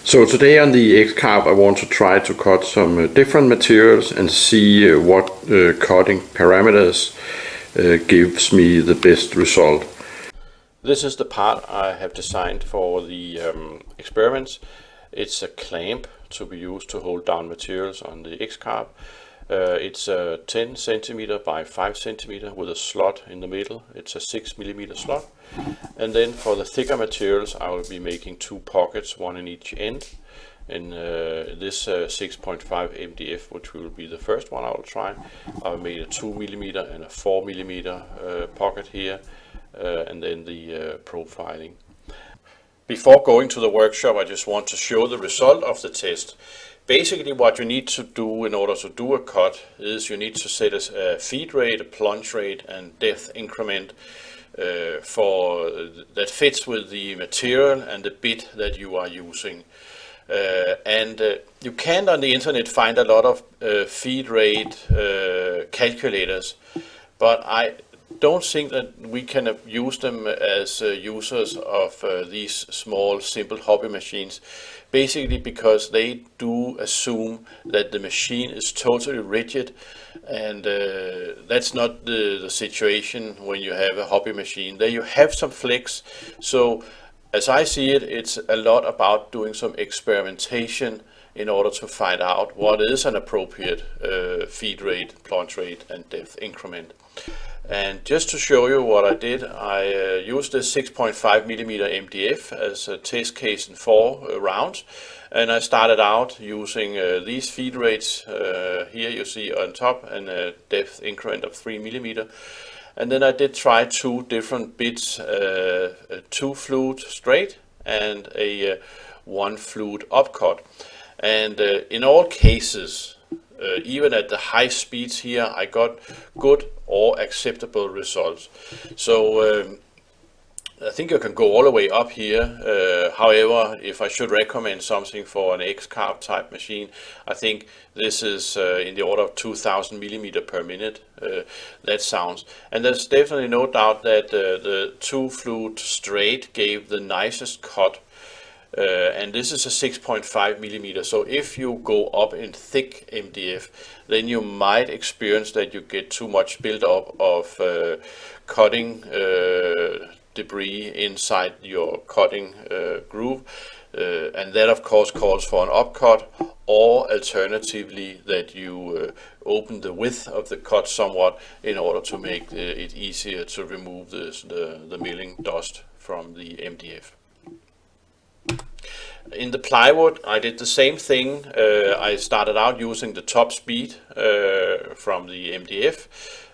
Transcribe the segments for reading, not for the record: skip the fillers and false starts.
So today on the X-Carve I want to try to cut some different materials and see what cutting parameters gives me the best result. This is the part I have designed for the experiments. It's a clamp to be used to hold down materials on the X-Carve. It's 10 centimeter by 5 centimeter with a slot in the middle. It's a 6 millimeter slot. And then for the thicker materials I will be making two pockets, one in each end. In this 6.5 MDF, which will be the first one I will try, I've made a 2 millimeter and a 4 millimeter pocket here, and then the profiling. Before going to the workshop, I just want to show the result of the test. Basically what you need to do in order to do a cut is you need to set a feed rate, a plunge rate and depth increment that fits with the material and the bit that you are using. You can on the internet find a lot of feed rate calculators, but I don't think that we can use them as users of these small simple hobby machines, basically because they do assume that the machine is totally rigid, and that's not the situation when you have a hobby machine. There you have some flex. So as I see it, it's a lot about doing some experimentation in order to find out what is an appropriate feed rate, plunge rate and depth increment. And just to show you what I did, I used this 6.5 millimeter MDF as a test case in 4 rounds. And I started out using these feed rates here you see on top, and a depth increment of 3 millimeter. And then I did try two different bits, a 2 flute straight and a 1 flute upcut. And in all cases, even at the high speeds here, I got good or acceptable results. So I think you can go all the way up here. However, if I should recommend something for an X-Carve type machine, I think this is in the order of 2000 millimeter per minute. That sounds. And there's definitely no doubt that the 2 flute straight gave the nicest cut. And this is a 6.5 millimeter. So if you go up in thick MDF, then you might experience that you get too much build-up of cutting debris inside your cutting groove, and that of course calls for an upcut, or alternatively that you open the width of the cut somewhat in order to make it easier to remove the milling dust from the MDF. In the plywood I did the same thing. I started out using the top speed from the MDF,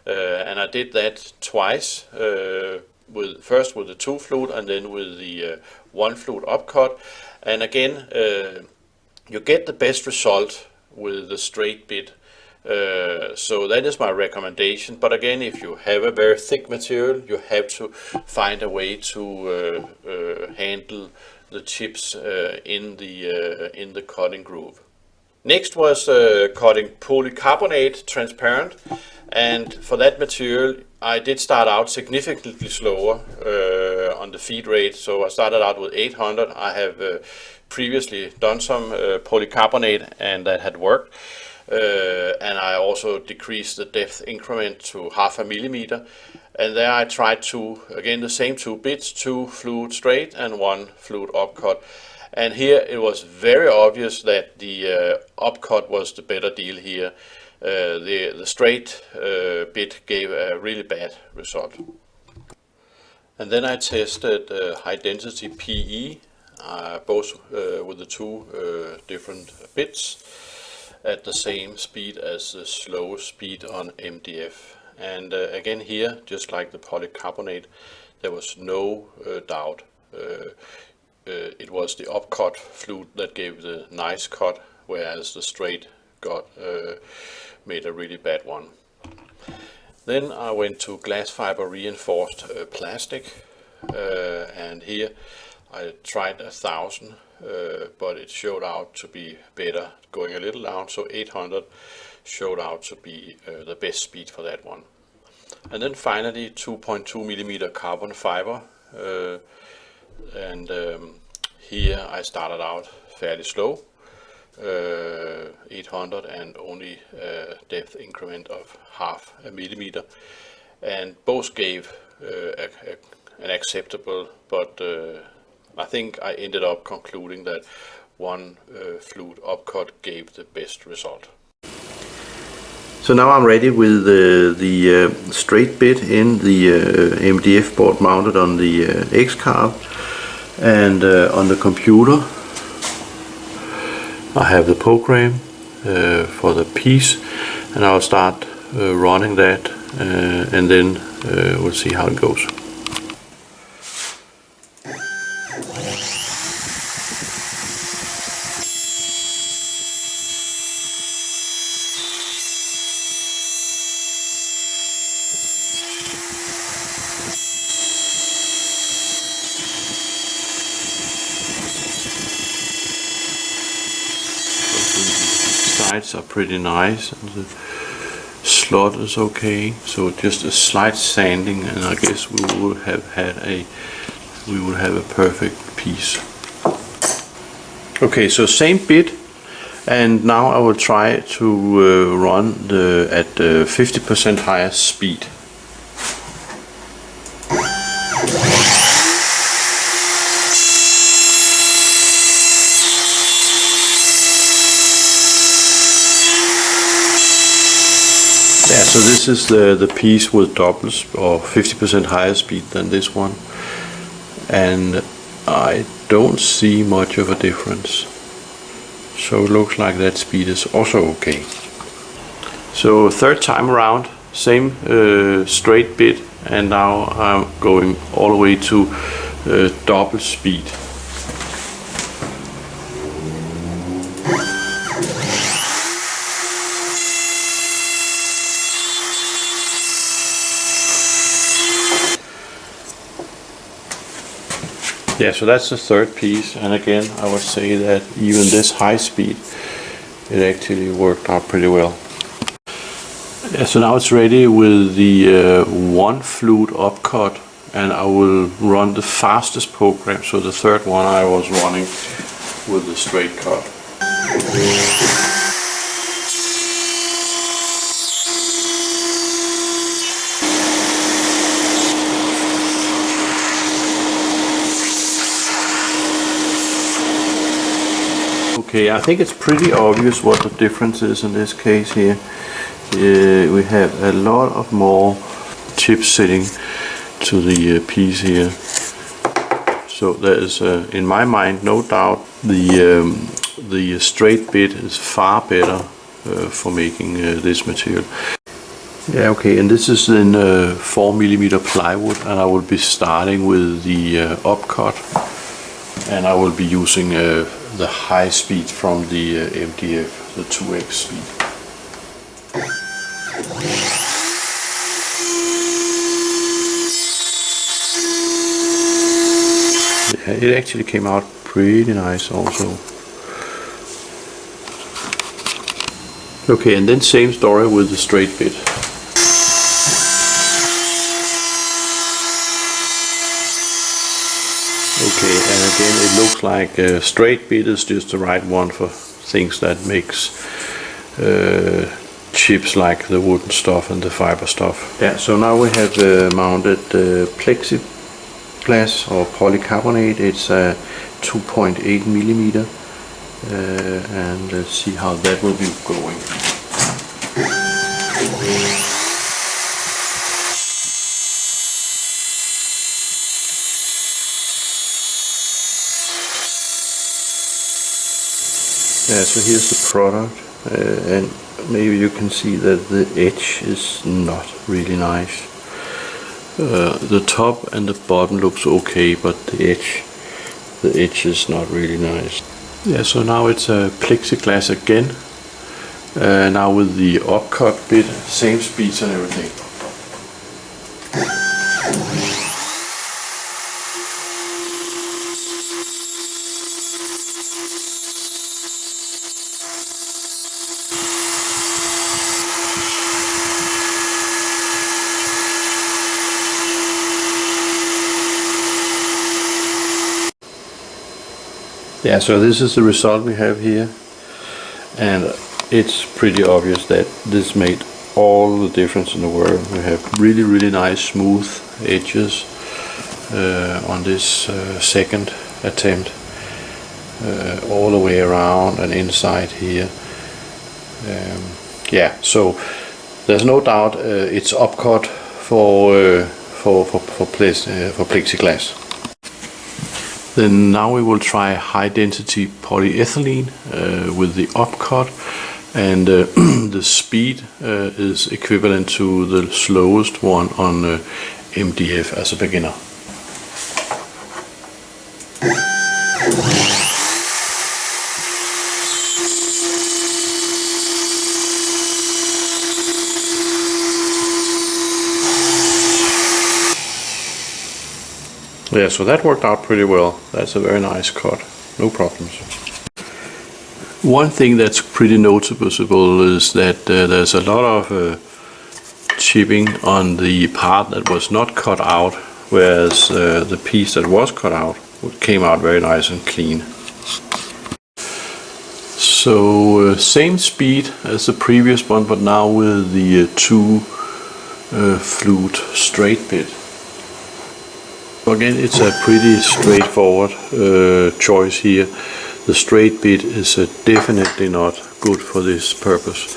and I did that twice, first with the 2 flute and then with the 1 flute upcut. And again, you get the best result with the straight bit. So that is my recommendation. But again, if you have a very thick material, you have to find a way to handle the chips in the cutting groove. Next was cutting polycarbonate transparent, and for that material I did start out significantly slower on the feed rate. So I started out with 800. I have previously done some polycarbonate and that had worked. And I also decreased the depth increment to 0.5 millimeter. And there I tried again the same 2 bits, 2 flute straight and 1 flute upcut. And here it was very obvious that the upcut was the better deal here. The straight bit gave a really bad result. And then I tested high density PE, both with the 2 different bits at the same speed as the slow speed on MDF. And again here, just like the polycarbonate, there was no doubt. It was the upcut flute that gave the nice cut, whereas the straight made a really bad one. Then I went to glass fiber reinforced plastic, and here I tried 1000, but it showed out to be better going a little down, so 800 showed out to be the best speed for that one. And then finally 2.2 millimeter carbon fiber, and here I started out fairly slow, 800 and only depth increment of half a millimeter, and both gave an acceptable, but I think I ended up concluding that one flute upcut gave the best result. So now I'm ready with the straight bit in the MDF board mounted on the X-Carve, and on the computer I have the program for the piece, and I'll start running that, and then we'll see how it goes. Sides are pretty nice, and the slot is okay, so just a slight sanding, and I guess we would have a perfect piece. Okay, so same bit, and now I will try to run at 50% higher speed. Yeah, so this is the piece with doubles or 50% higher speed than this one, and I don't see much of a difference, so it looks like that speed is also okay. So third time around, same straight bit, and now I'm going all the way to double speed. Yeah, so that's the third piece, and again I would say that even this high speed, it actually worked out pretty well. Yeah, so now it's ready with the one flute upcut, and I will run the fastest program, so the third one I was running with the straight cut. Okay, I think it's pretty obvious what the difference is in this case here. We have a lot of more chips sitting to the piece here. So there is, in my mind, no doubt the straight bit is far better for making this material. Yeah, okay, and this is in 4mm plywood, and I will be starting with the upcut, and I will be using the high speed from the MDF, the 2x speed. Yeah, it actually came out pretty nice also. Okay, and then same story with the straight bit. Okay, and again it looks like a straight bit is just the right one for things that makes chips like the wooden stuff and the fiber stuff. Yeah, so now we have mounted plexiglass or polycarbonate. It's 2.8mm, and let's see how that will be going. Yeah, so here's the product, and maybe you can see that the edge is not really nice. The top and the bottom looks okay, but the edge is not really nice. Yeah, so now it's a plexiglass again, now with the upcut bit, same speeds and everything. Yeah, so this is the result we have here, and it's pretty obvious that this made all the difference in the world. We have really nice smooth edges on this second attempt, all the way around and inside here. Yeah, so there's no doubt it's upcut for plexiglass. Then now we will try high density polyethylene with the upcut, and the speed is equivalent to the slowest one on MDF as a beginner. Yeah, so that worked out pretty well. That's a very nice cut, no problems. One thing that's pretty noticeable is that there's a lot of chipping on the part that was not cut out, whereas the piece that was cut out came out very nice and clean. So same speed as the previous one, but now with the two flute straight bit. Again, it's a pretty straightforward choice here. The straight bit is definitely not good for this purpose.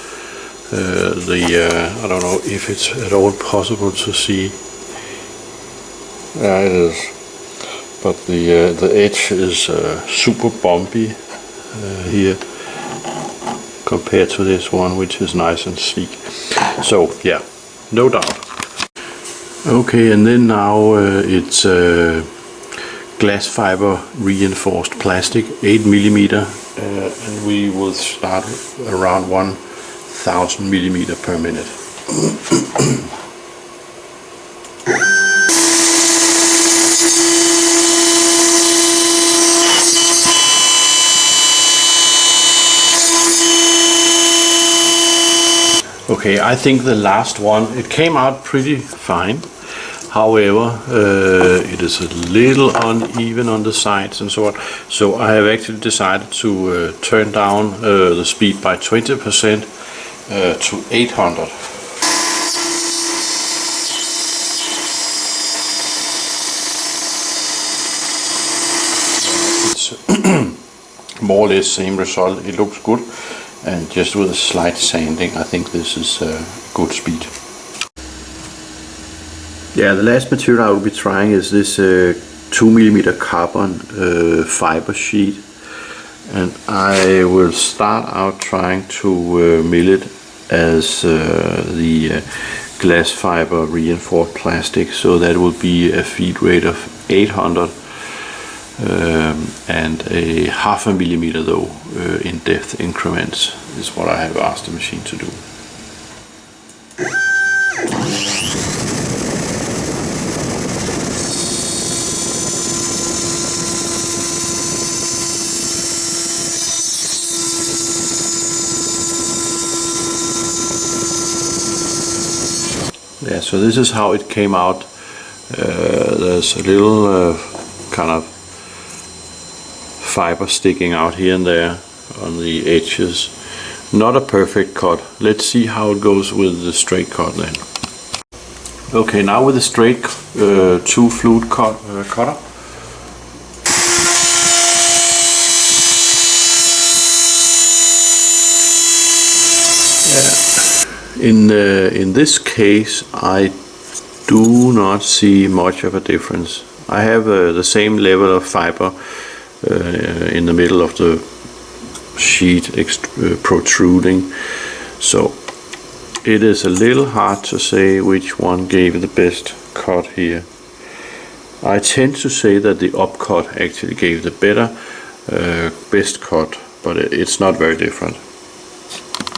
I don't know if it's at all possible to see. Yeah, it is. But the edge is super bumpy here compared to this one, which is nice and sleek. So yeah, no doubt. Okay, and then now it's glass fiber reinforced plastic, 8 millimeter, and we will start around 1000 millimeter per minute. Okay, I think the last one, it came out pretty fine. However, it is a little uneven on the sides and so on. So I have actually decided to turn down the speed by 20% to 800. It's more or less same result. It looks good, and just with a slight sanding, I think this is good speed. Yeah, the last material I will be trying is this 2 millimeter carbon fiber sheet, and I will start out trying to mill it as the glass fiber reinforced plastic, so that will be a feed rate of 800 and a 0.5 millimeter though in depth increments is what I have asked the machine to do. Yeah, so this is how it came out. There's a little kind of fiber sticking out here and there on the edges. Not a perfect cut. Let's see how it goes with the straight cut then. Okay, now with the straight two flute cutter. In this case, I do not see much of a difference. I have the same level of fiber in the middle of the sheet protruding, so it is a little hard to say which one gave the best cut here. I tend to say that the upcut actually gave the best cut, but it's not very different.